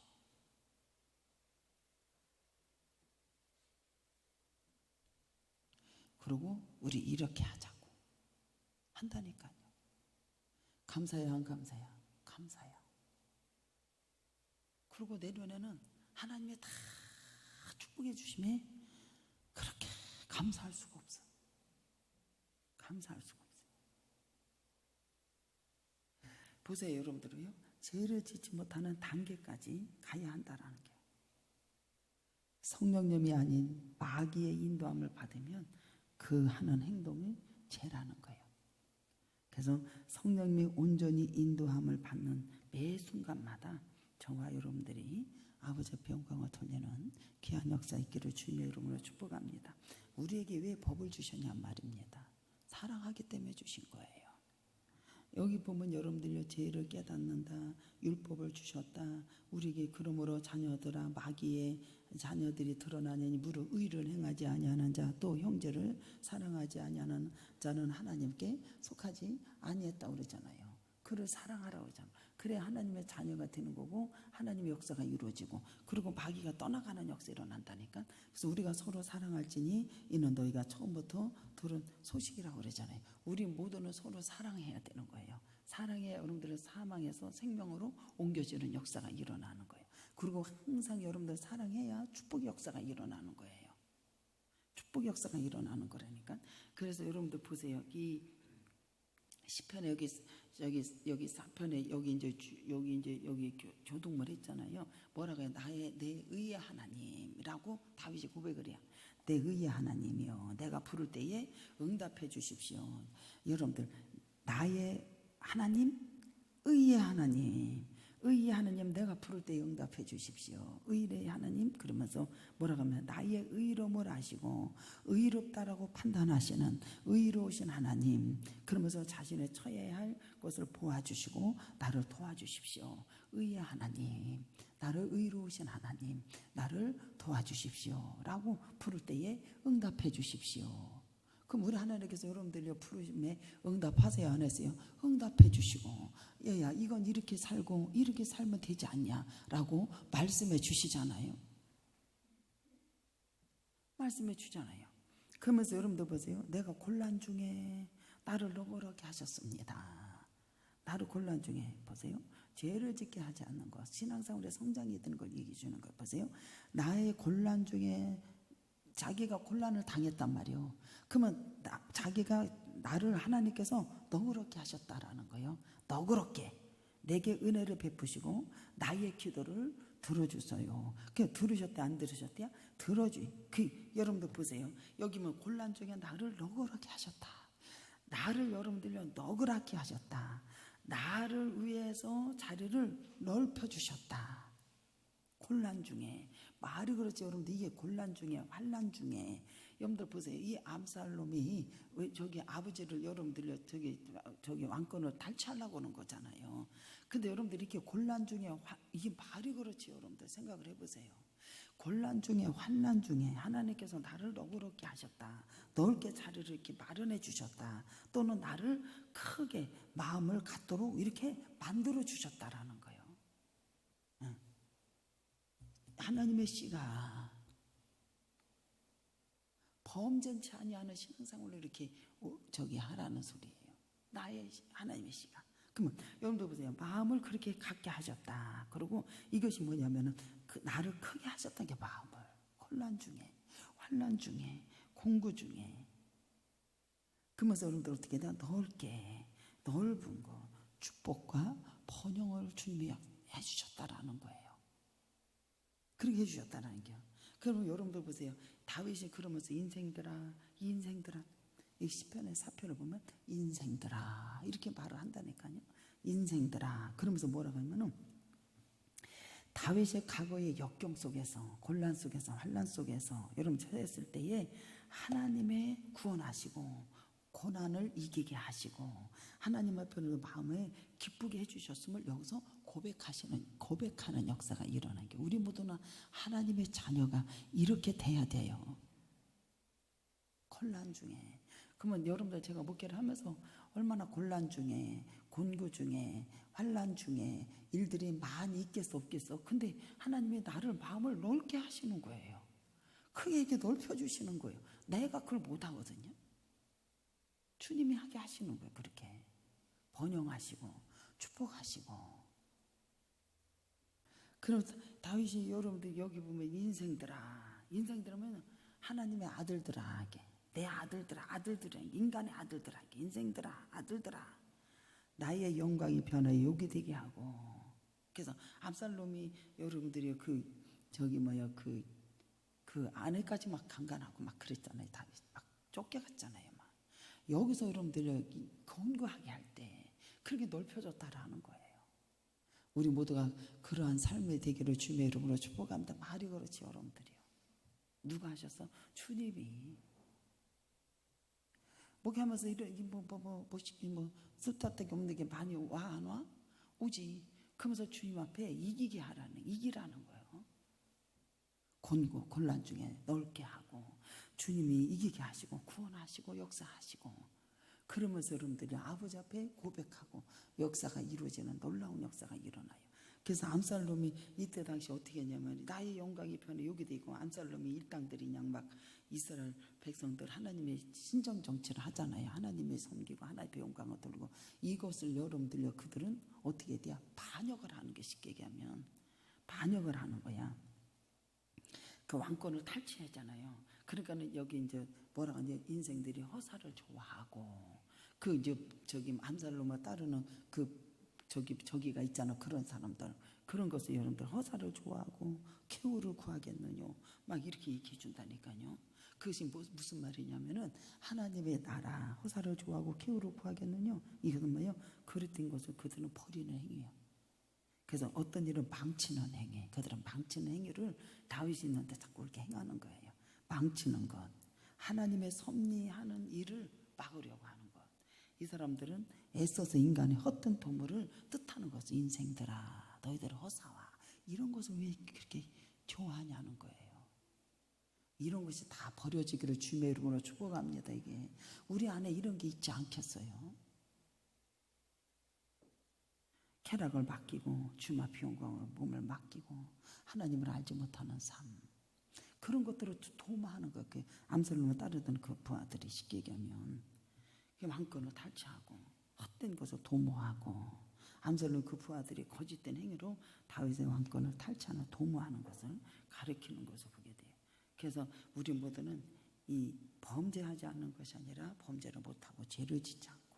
그리고 우리 이렇게 하자고 한다니까요. 감사해야 안 감사해야? 감사해요. 그리고 내년에는 하나님의 다 축복해 주심에 그렇게 감사할 수가 없어. 감사할 수가 없어요. 보세요, 여러분들은요, 죄를 짓지 못하는 단계까지 가야 한다라는 게. 성령님이 아닌 마귀의 인도함을 받으면 그 하는 행동이 죄라는 거예요. 그래서 성령님이 온전히 인도함을 받는 매 순간마다 저와 여러분들이 아버지 앞에 영광을 돌리는 귀한 역사 있기를 주님의 이름으로 축복합니다. 우리에게 왜 법을 주셨냐 말입니다. 사랑하기 때문에 주신 거예요. 여기 보면 여러분들요, 죄를 깨닫는다, 율법을 주셨다. 우리에게 그러므로 자녀들아 마귀의 자녀들이 드러나니 무릇 의를 행하지 아니하는 자, 또 형제를 사랑하지 아니하는 자는 하나님께 속하지 아니했다고 그러잖아요. 그를 사랑하라고 그러잖아요. 그래 하나님의 자녀가 되는 거고 하나님의 역사가 이루어지고, 그리고 마귀가 떠나가는 역사 일어난다니까. 그래서 우리가 서로 사랑할지니 이는 너희가 처음부터 들은 소식이라고 그러잖아요. 우리 모두는 서로 사랑해야 되는 거예요. 사랑해야 여러분들은 사망에서 생명으로 옮겨지는 역사가 일어나는 거예요. 그리고 항상 여러분들 사랑해야 축복의 역사가 일어나는 거예요. 축복의 역사가 일어나는 거라니까. 그래서 여러분들 보세요. 이 시편에 여기 4편에 여기 조동물 했잖아요. 뭐라고 해요? 내 의의 하나님이라고 다윗이 고백을 해요. 내 의의 하나님이요, 내가 부를 때에 응답해 주십시오. 여러분들, 나의 하나님, 의의 하나님, 의의 하나님, 내가 부를 때 응답해 주십시오. 의의 하나님, 그러면서 뭐라고 하면 나의 의로움을 아시고 의롭다라고 판단하시는 의로우신 하나님, 그러면서 자신의 처해야 할 것을 보아주시고 나를 도와주십시오. 의의 하나님, 나를 의로우신 하나님, 나를 도와주십시오 라고 부를 때에 응답해 주십시오. 그럼 우리 하나님께서 여러분들이 부르심에 응답하세요, 안 하세요? 응답해 주시고, 야 이건 이렇게 살고 이렇게 살면 되지 않냐 라고 말씀해 주시잖아요. 말씀해 주잖아요. 그러면서 여러분들 보세요. 내가 곤란 중에 나를 너그럽게 하셨습니다. 나를 곤란 중에 보세요. 죄를 짓게 하지 않는 것, 신앙생활의 성장이 되는 걸 얘기해 주는 거 보세요. 나의 곤란 중에 자기가 곤란을 당했단 말이에요. 그러면 자기가 나를 하나님께서 너그럽게 하셨다라는 거예요. 너그럽게 내게 은혜를 베푸시고 나의 기도를 들어주세요. 그 들으셨대 안 들으셨대요? 여러분들 보세요. 여기면 곤란 중에 나를 너그럽게 하셨다. 나를 여러분들요 너그럽게 하셨다. 나를 위해서 자리를 넓혀주셨다. 곤란 중에, 말이 그렇지 여러분들, 이게 곤란 중에 환난 중에, 여러분들 보세요. 이 압살롬이 왜 저기 아버지를 여러분들 저기 왕권을 탈취하려고 하는 거잖아요. 근데 여러분들 이렇게 곤란 중에 이게 말이 그렇지 여러분들 생각을 해보세요. 곤란 중에 환난 중에 하나님께서 나를 너그럽게 하셨다. 넓게 자리를 이렇게 마련해 주셨다. 또는 나를 크게 마음을 갖도록 이렇게 만들어 주셨다라는 거예요. 하나님의 씨가 범전치 아니하는 신앙생활을 이렇게 저기 하라는 소리예요. 나의 하나님의 씨가. 그러면 여러분들 보세요. 마음을 그렇게 갖게 하셨다. 그리고 이것이 뭐냐면은 나를 크게 하셨던 게 마음을 혼란 중에, 환난 중에, 공고 중에. 그러면서 여러분들 어떻게 해야 넓게, 넓은 거, 축복과 번영을 주님이 해주셨다라는 거예요. 그렇게 해주셨다는 게요. 그러면 여러분들 보세요. 다윗이 그러면서 인생들아 이 시편의 4편을 보면 인생들아 이렇게 말을 한다니까요. 인생들아. 그러면서 뭐라고 하면은 다윗의 과거의 역경 속에서, 곤란 속에서, 환난 속에서 여러분 처했을 때에 하나님의 구원하시고 고난을 이기게 하시고 하나님 앞에서 마음에 기쁘게 해주셨음을 여기서 고백하는 역사가 일어나는 게, 우리 모두나 하나님의 자녀가 이렇게 돼야 돼요. 곤란 중에. 그러면 여러분들 제가 목회를 하면서 얼마나 곤란 중에, 곤고 중에, 환난 중에 일들이 많이 있겠어 없겠어. 근데 하나님이 나를 마음을 넓게 하시는 거예요. 크게 이렇게 넓혀주시는 거예요. 내가 그걸 못하거든요. 주님이 하게 하시는 거예요. 그렇게 번영하시고 축복하시고. 그럼 다윗이 여러분들 여기 보면 인생들하면 하나님의 아들들에게, 내 아들들아, 인간의 아들들에게, 아들들아 나의 영광이 변화에 요기 되게 하고. 그래서 압살롬이 여러분들이 그 아내까지 막 강간하고 막 그랬잖아요. 다윗 막 쫓겨갔잖아요. 막 여기서 여러분들이 건고하게 할 때 그렇게 넓혀졌다라는 거예요. 우리 모두가 그러한 삶의 되기를 주님의 이름으로 축복합니다. 말이 그렇지 여러분들이요. 누가 하셨어? 주님이. 목회하면서 이런 쓸데기 없는 게 많이 와 안 와? 오지. 그러면서 주님 앞에 이기라는 거예요. 곤란 중에 넓게 하고 주님이 이기게 하시고 구원하시고 역사하시고. 그러면서 여러분들이 아버지 앞에 고백하고 역사가 이루어지는 놀라운 역사가 일어나요. 그래서 암살롬이 이때 당시 어떻게 했냐면 나의 영광이 변해 여기 되고, 암살롬이 일당들이 그냥 막 이스라엘 백성들 하나님의 신정 정치를 하잖아요. 하나님의 섬기고 하나님의 영광을 돌리고. 이것을 여러분들요 그들은 어떻게 돼야 반역을 하는 게, 쉽게 얘기하면 반역을 하는 거야. 그 왕권을 탈취하잖아요. 그러니까는 여기 이제 뭐라고 하냐, 인생들이 허사를 좋아하고 그 이제 저기 암살로만 따르는 그 저기가 있잖아. 그런 사람들 그런 것을 여러분들 허사를 좋아하고 쾌후를 구하겠느냐 막 이렇게 얘기해 준다니까요. 그것이 무슨 말이냐면은 하나님의 나라 허사를 좋아하고 쾌후를 구하겠느냐 이것은 뭐예요? 그릇된 것을 그들은 버리는 행위예요. 그래서 어떤 일은 망치는 행위, 그들은 망치는 행위를 다윗이 있는데 자꾸 이렇게 행하는 거예요. 망치는 것, 하나님의 섭리하는 일을 막으려고 하는 것. 이 사람들은 애써서 인간의 헛된 도모를 뜻하는 것을 인생들아 너희들 허사와 이런 것을 왜 그렇게 좋아하냐는 거예요. 이런 것이 다 버려지기를 주님의 이름으로 축복합니다. 이게 우리 안에 이런 게 있지 않겠어요? 쾌락을 맡기고 주님 앞에 영광으로 몸을 맡기고 하나님을 알지 못하는 삶 그런 것들을 도모하는 거. 그 암살롬을 따르던 그 부하들이 쉽게 얘기하면 왕권을 탈취하고 헛된 것을 도모하고 암살롬 그 부하들이 거짓된 행위로 다윗의 왕권을 탈취하는 도모하는 것을 가리키는 것을 보게 돼요. 그래서 우리 모두는 이 범죄하지 않는 것이 아니라 범죄를 못하고 죄를 짓지 않고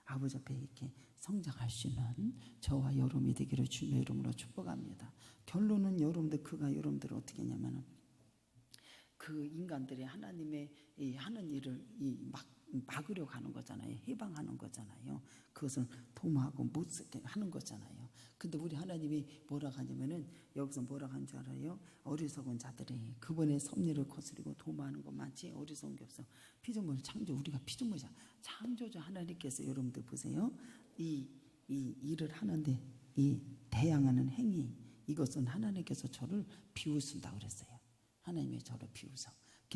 아버지 앞에 이렇게 성장할 수 있는 저와 여러분이 되기를 주님의 이름으로 축복합니다. 결론은 여러분들 그가 여러분들을 어떻게 했냐면은 그 인간들이 하나님의 하는 일을 막으려고 하는 거잖아요. 해방하는 거잖아요. 그것을 도모하고 못 쓰게 하는 거잖아요. 근데 우리 하나님이 뭐라고 하냐면은 여기서 뭐라고 한 줄 알아요? 어리석은 자들이 그분의 섭리를 거스리고 도모하는 것만치 어리석은 게 없어. 피조물 창조 우리가 피조물이야. 창조주 하나님께서 여러분들 보세요. 이 일을 하는데 이 대항하는 행위 이것은 하나님께서 저를 비우신다 그랬어요. 하나님이 저를 비우서.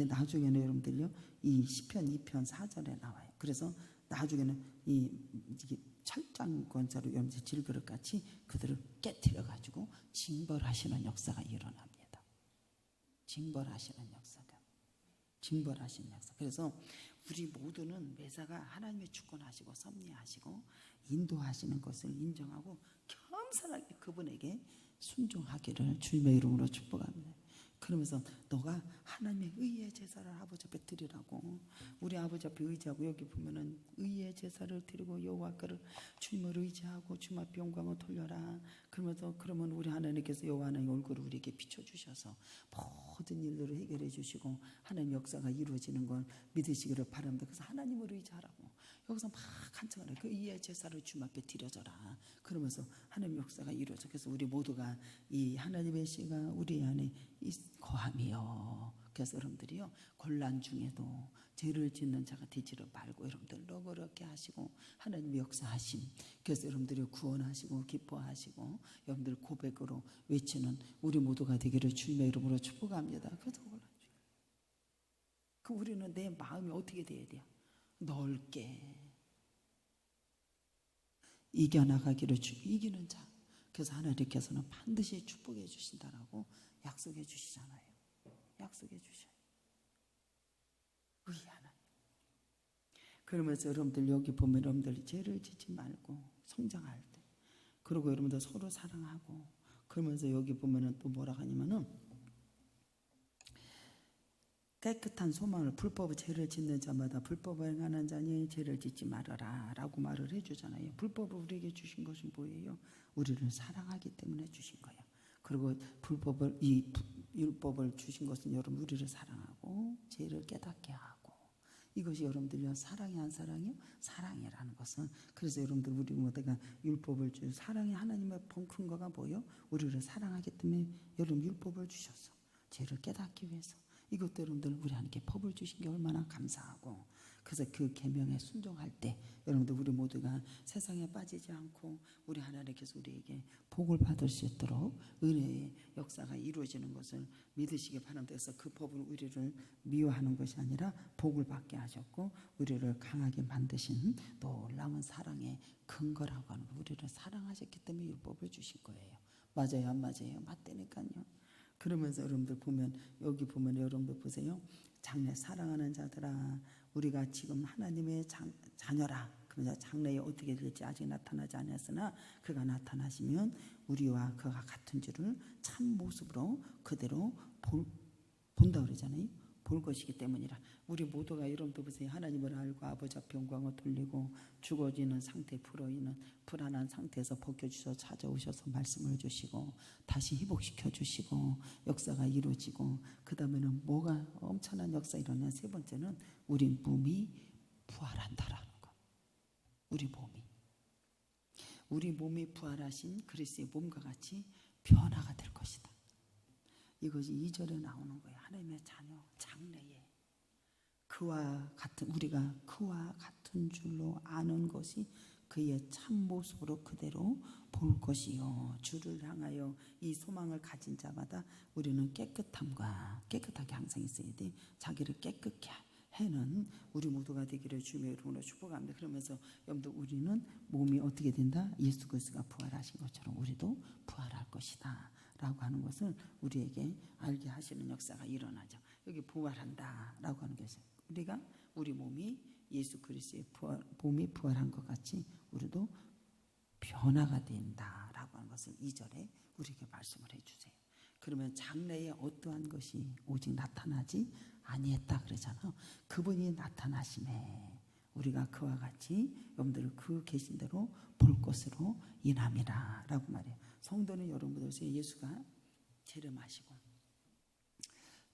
나중에는 여러분들요 이 시편 2편 4절에 나와요. 그래서 나중에는 이게 철장권자로 여러분들 질그릇같이 그들을 깨트려 가지고 징벌하시는 역사가 일어납니다. 징벌하시는 역사가. 징벌하시는 역사. 그래서 우리 모두는 매사가 하나님의 주권하시고 섭리하시고 인도하시는 것을 인정하고 겸손하게 그분에게 순종하기를 주님의 이름으로 축복합니다. 그러면서 너가 하나님의 의의 제사를 아버지 앞에 드리라고. 우리 아버지 앞에 의지하고 여기 보면은 의의 제사를 드리고 여호와께를 주님을 의지하고 주님 앞에 영광을 돌려라. 그러면서 그러면 우리 하나님께서 여호와 하나님의 얼굴을 우리에게 비춰주셔서 모든 일들을 해결해 주시고 하나님 역사가 이루어지는 걸 믿으시기를 바랍니다. 그래서 하나님을 의지하라고. 여기서 막 간청하라. 그 의의 제사를 주님 앞에 드려져라. 그러면서 하나님 역사가 이루어져. 그래서 우리 모두가 이 하나님의 씨가 우리 안에 거함이요. 그래서 여러분들이요 곤란 중에도 죄를 짓는 자가 되지를 말고 여러분들 너그럽게 하시고 하나님의 역사하심. 그래서 여러분들이 구원하시고 기뻐하시고 여러분들 고백으로 외치는 우리 모두가 되기를 주님의 이름으로 축복합니다. 그래서 그 우리는 내 마음이 어떻게 돼야 돼요? 넓게 이겨나가기를 이기는 자. 그래서 하나님께서는 반드시 축복해 주신다라고 약속해 주시잖아요. 약속해 주셔요. 우리 하나님. 그러면서 여러분들 여기 보면 여러분들 죄를 짓지 말고 성장할 때 그리고 여러분들 서로 사랑하고 그러면서 여기 보면은 또 뭐라 하냐면은 깨끗한 소망을 불법의 죄를 짓는 자마다 불법을 행하는 자니 죄를 짓지 말아라 라고 말을 해주잖아요. 불법을 우리에게 주신 것은 뭐예요? 우리를 사랑하기 때문에 주신 거예요. 그리고 율법을 주신 것은 여러분 우리를 사랑하고 죄를 깨닫게 하고 이것이 여러분들요 사랑이 안 사랑이요? 사랑이라는 것은 그래서 여러분들 우리 모두가 율법을 사랑의 하나님의 근거가 뭐예요? 우리를 사랑하기 때문에 여러분 율법을 주셨어. 죄를 깨닫기 위해서. 이것도 여러분들 우리 하나님께 법을 주신 게 얼마나 감사하고 그래서 그 계명에 순종할 때 여러분들 우리 모두가 세상에 빠지지 않고 우리 하나님께서 우리에게 복을 받을 수 있도록 은혜의 역사가 이루어지는 것을 믿으시기 바랍니다. 그래서 그 법을 우리를 미워하는 것이 아니라 복을 받게 하셨고 우리를 강하게 만드신 놀라운 사랑의 근거라고 하는 거. 우리를 사랑하셨기 때문에 율법을 주신 거예요. 맞아요 안 맞아요? 맞다니까요. 그러면서 여러분들 보면 여기 보면 여러분들 보세요. 장래 사랑하는 자들아 우리가 지금 하나님의 자녀라. 그러면서 장래에 어떻게 될지 아직 나타나지 않았으나 그가 나타나시면 우리와 그가 같은 줄을 참 모습으로 그대로 본다 그러잖아요. 볼 것이기 때문이라. 우리 모두가 여러분도 보세요. 하나님을 알고 아버지 앞에 영광을 돌리고 죽어지는 상태, 불어있는 불안한 상태에서 벗겨주셔서 찾아오셔서 말씀을 주시고 다시 회복시켜 주시고 역사가 이루어지고, 그 다음에는 뭐가 엄청난 역사 일어나냐. 세 번째는 우리 몸이 부활한다라는 거. 우리 몸이 부활하신 그리스도의 몸과 같이 변화가 될 것이다. 이것이 2절에 나오는 거예요. 하나님의 자녀 장래에 우리가 그와 같은 줄로 아는 것이 그의 참모습으로 그대로 볼 것이요. 주를 향하여 이 소망을 가진 자마다 우리는 깨끗하게 항상 있어야 돼. 자기를 깨끗게 해는 우리 모두가 되기를 주님의 이름으로 축복합니다. 그러면서 여러분들, 우리는 몸이 어떻게 된다? 예수 그리스도가 부활하신 것처럼 우리도 부활할 것이다 라고 하는 것을 우리에게 알게 하시는 역사가 일어나죠. 여기 부활한다 라고 하는 것은 우리 몸이 예수 그리스도의 몸이 부활한 것 같이 우리도 변화가 된다 라고 하는 것을 2절에 우리에게 말씀을 해주세요. 그러면 장래에 어떠한 것이 오직 나타나지 아니했다 그러잖아요. 그분이 나타나심에 우리가 그와 같이 여러분들을 그 계신 대로 볼 것으로 인함이라 라고 말해요. 성도는 여러분들 예수가 재림하시고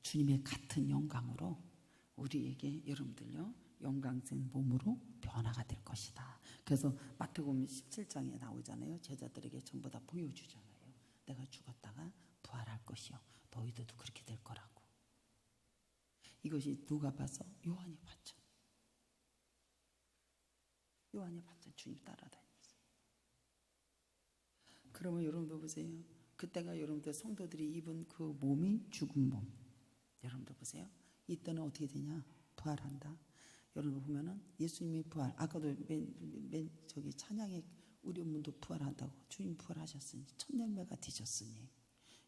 주님의 같은 영광으로 우리에게 여러분들요 영광된 몸으로 변화가 될 것이다. 그래서 마태복음 17장에 나오잖아요. 제자들에게 전부 다 보여주잖아요. 내가 죽었다가 부활할 것이요 너희들도 그렇게 될 거라고. 이것이 누가 봐서? 요한이 봤죠. 주님 따라다녔어요. 그러면 여러분들 보세요. 그때가 여러분들 성도들이 입은 그 몸이 죽은 몸. 여러분들 보세요. 이때는 어떻게 되냐? 부활한다. 여러분 보면은 예수님이 부활. 아까도 맨 저기 찬양에 우리 문도 부활한다고. 주님 부활하셨으니 첫 열매가 되셨으니.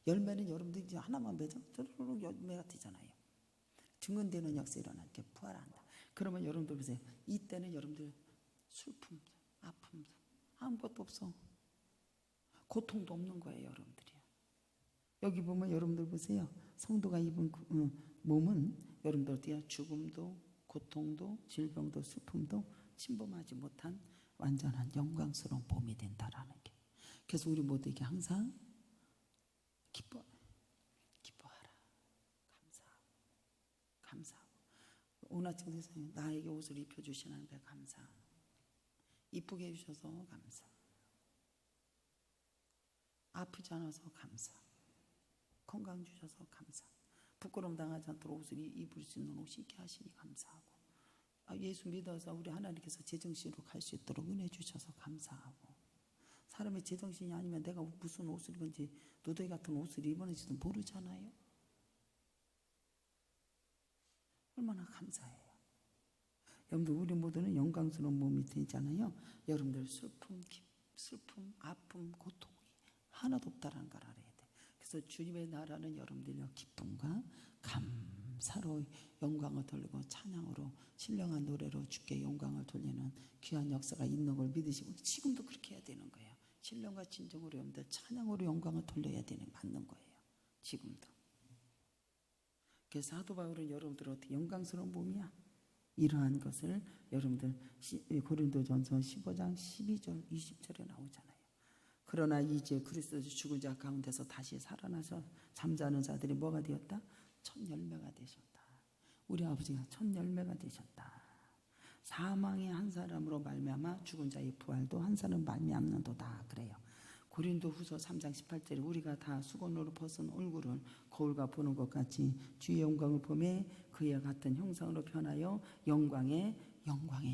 열매는 여러분들 이제 하나만 맺어 저런 열매가 되잖아요. 증언되는 역사 일어나게 부활한다. 그러면 여러분들 보세요. 이때는 여러분들 슬픔, 아픔 아무것도 없어. 고통도 없는 거예요, 여러분들이요. 여기 보면 여러분들 보세요. 성도가 입은 몸은 여러분들 어때요? 죽음도, 고통도, 질병도, 슬픔도 침범하지 못한 완전한 영광스러운 몸이 된다라는 게. 그래서 우리 모두에게 항상 기뻐하라, 감사하고. 오늘 아침 세상에 나에게 옷을 입혀주신 하나님께 감사하고, 이쁘게 해주셔서 감사, 아프지 않아서 감사, 건강 주셔서 감사, 부끄러움 당하지 않도록 옷을 입을 수 있는 옷 입게 하시니 감사하고, 예수 믿어서 우리 하나님께서 제정신으로 갈 수 있도록 은혜 주셔서 감사하고, 사람의 제정신이 아니면 내가 무슨 옷을 입은지 노도이 같은 옷을 입었는지도 모르잖아요. 얼마나 감사해요. 여러분들 우리 모두는 영광스러운 몸이 되잖아요. 여러분들 슬픔, 아픔, 고통이 하나도 없다라는 걸 알아야 돼. 그래서 주님의 나라는 여러분들의 기쁨과 감사로 영광을 돌리고 찬양으로 신령한 노래로 주께 영광을 돌리는 귀한 역사가 있는 걸 믿으시고 지금도 그렇게 해야 되는 거예요. 신령과 진정으로 여러분들 찬양으로 영광을 돌려야 맞는 거예요. 지금도. 그래서 사도 바울은 여러분들 어떻게 영광스러운 몸이야? 이러한 것을 여러분들 고린도전서 15장 12절 20절에 나오잖아요. 그러나 이제 그리스도 죽은 자 가운데서 다시 살아나서 잠자는 자들이 뭐가 되었다? 첫 열매가 되셨다. 우리 아버지가 첫 열매가 되셨다. 사망의 한 사람으로 말미암아 죽은 자의 부활도 한 사람 말미암는도다 그래요. 고린도후서 3장 18절에 우리가 다 수건으로 벗은 얼굴을 거울과 보는 것 같이 주의 영광을 보매 그에 같은 형상으로 변하여 영광에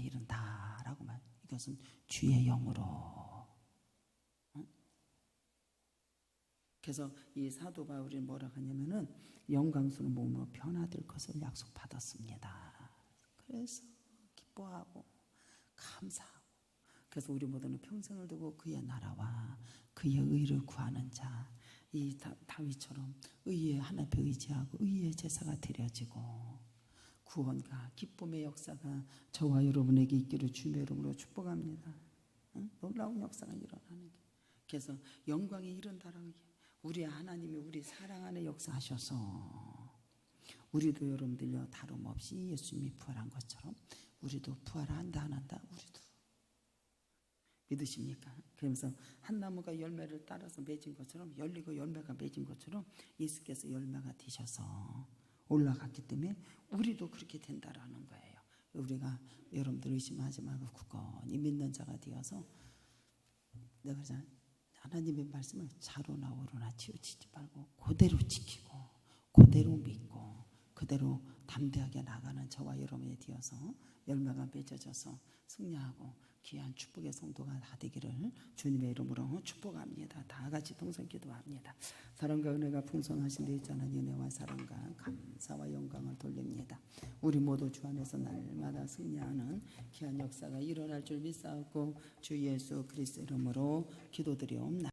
이른다라고 말. 이것은 주의 영으로. 그래서 이 사도 바울이 뭐라 하냐면은 영광스러운 몸으로 변화될 것을 약속받았습니다. 그래서 기뻐하고 감사하고. 그래서 우리 모두는 평생을 두고 그의 나라와 그의 의를 구하는 자, 이 다윗처럼 의의 하나님께 의지하고 의의 제사가 드려지고 구원과 기쁨의 역사가 저와 여러분에게 있기를 주님의 이름으로 축복합니다. 놀라운 역사가 일어나는 게. 그래서 영광에 이른다라는 게 우리 하나님이 우리 사랑 안에 역사하셔서 우리도 여러분들요 다름없이 예수님이 부활한 것처럼 우리도 부활한다 안 한다 우리도 믿으십니까? 그러면서 한 나무가 열매를 따라서 맺은 것처럼 열리고 열매가 맺은 것처럼 예수께서 열매가 되셔서 올라갔기 때문에 우리도 그렇게 된다라는 거예요. 우리가 여러분들 의심하지 말고 굳건히 믿는 자가 되어서 내가 그러잖아요. 하나님의 말씀을 좌로나 우로나 치우치지 말고 그대로 지키고 그대로 믿고 그대로 담대하게 나가는 저와 여러분이 되어서 열매가 맺어져서 승리하고 귀한 축복의 성도가 다 되기를 주님의 이름으로 축복합니다. 다 같이 동성 기도합니다. 사랑과 은혜가 풍성하신 데 있잖아 은혜와 사랑과 감사와 영광을 돌립니다. 우리 모두 주 안에서 날마다 승리하는 귀한 역사가 일어날 줄 믿사옵고 주 예수 그리스도 이름으로 기도드리옵나이다.